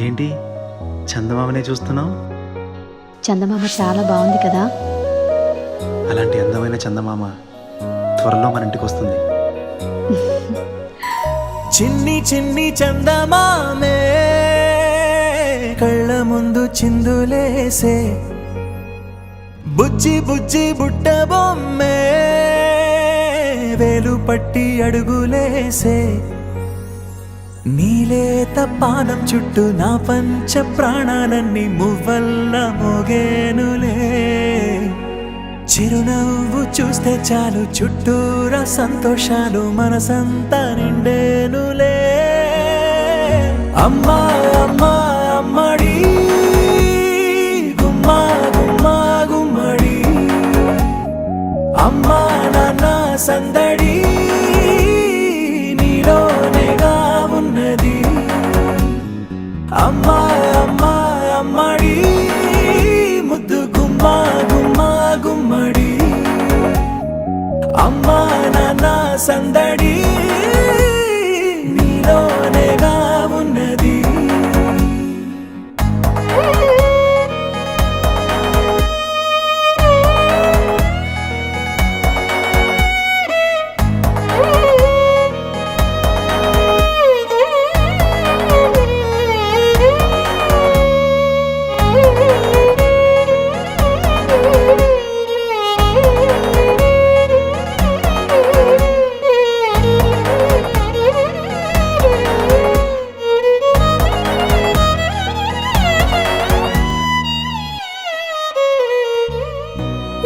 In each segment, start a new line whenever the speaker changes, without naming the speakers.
ఏంటి చందమామనే చూస్తున్నావు?
చందమామ చాలా బాగుంది కదా.
అలాంటి అందమైన చందమామ త్వరలో మన ఇంటికి వస్తుంది.
చిన్ని చిన్ని చందమామే కళ్ళ ముందు చిందులేసే, బుజ్జి బుజ్జి బుట్ట బొమ్మే వేలు పట్టి అడుగులేసే, నీలేత పానం చుట్టూ నా పంచ ప్రాణాలన్నీ మువ్వల్ల మోగేనులే. చిరునవ్వు చూస్తే చాలు చుట్టూరా సంతోషాలు మనసంతా నిండేనులే. అమ్మా అమ్మా అమ్మడి గుమ్మా గుమ్మా గుమ్మడి, అమ్మా నాన్న సందడి నీలోనేగా ఉన్నది. అమ్మా అమ్మా అమ్మడి ముద్దు గుమ్మా గుమ్మా గుమ్మడి, అమ్మా నాన్న సందడి నీలోనేగా ఉన్నది.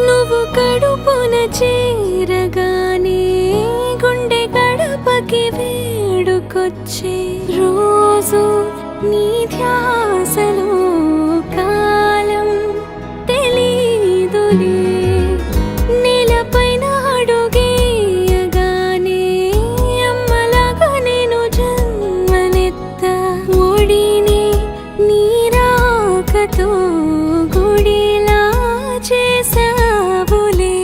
నువ్వు కడుపున చేరగానే గుండె గడపకి వేడుకొచ్చే, రోజు నీ ధ్యాసలో కాలం తెలీదులే. నేలపైన అడుగేయగానే అమ్మలాగా నేను జన్మనెత్త, ఒడిని నీ రాకతో గుడిలా చేసావులే.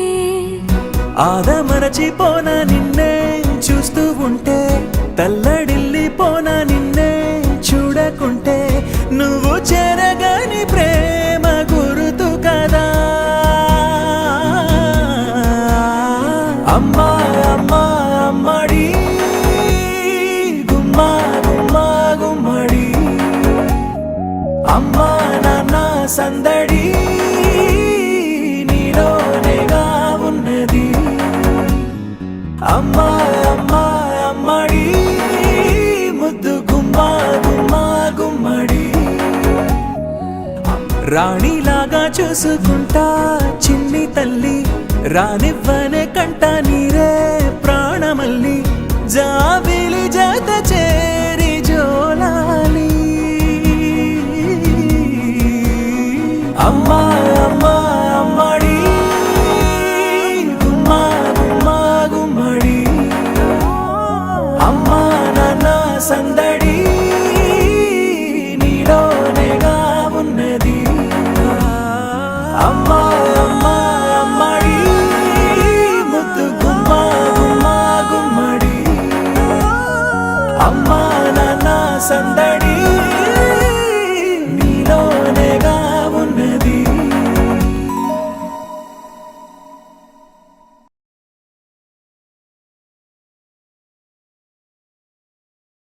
ఆదమరచిపోన నిన్నే చూస్తూ ఉంటే, తల్లడిల్లిపోన నిన్నే చూడకుంటే, నువ్వు చెరగని ప్రేమ గురుతు కదా. అమ్మా అమ్మా అమ్మడి గుమ్మా గుమ్మా గుమ్మడి, అమ్మా నాన్న సందడి నీలోనేగా ఉన్నది. అమ్మా అమ్మా అమ్మడి ముద్దు గుమ్మా గుమ్మా గుమ్మడి, రాణిలాగా చూసుకుంటా చిన్ని తల్లి, రానివ్వనే కంట నీరే ప్రాణమల్లి, జాబిలి జత చేరి జోలాలి. అమ్మా అమ్మా అమ్మడి గుమ్మా గుమ్మా గుమ్మడి, అమ్మా నాన్న సందడి నీలోనేగా ఉన్నది. అమ్మా అమ్మా అమ్మడి ముద్దు గుమ్మా గుమ్మా గుమ్మడి, అమ్మా నాన్న సందడి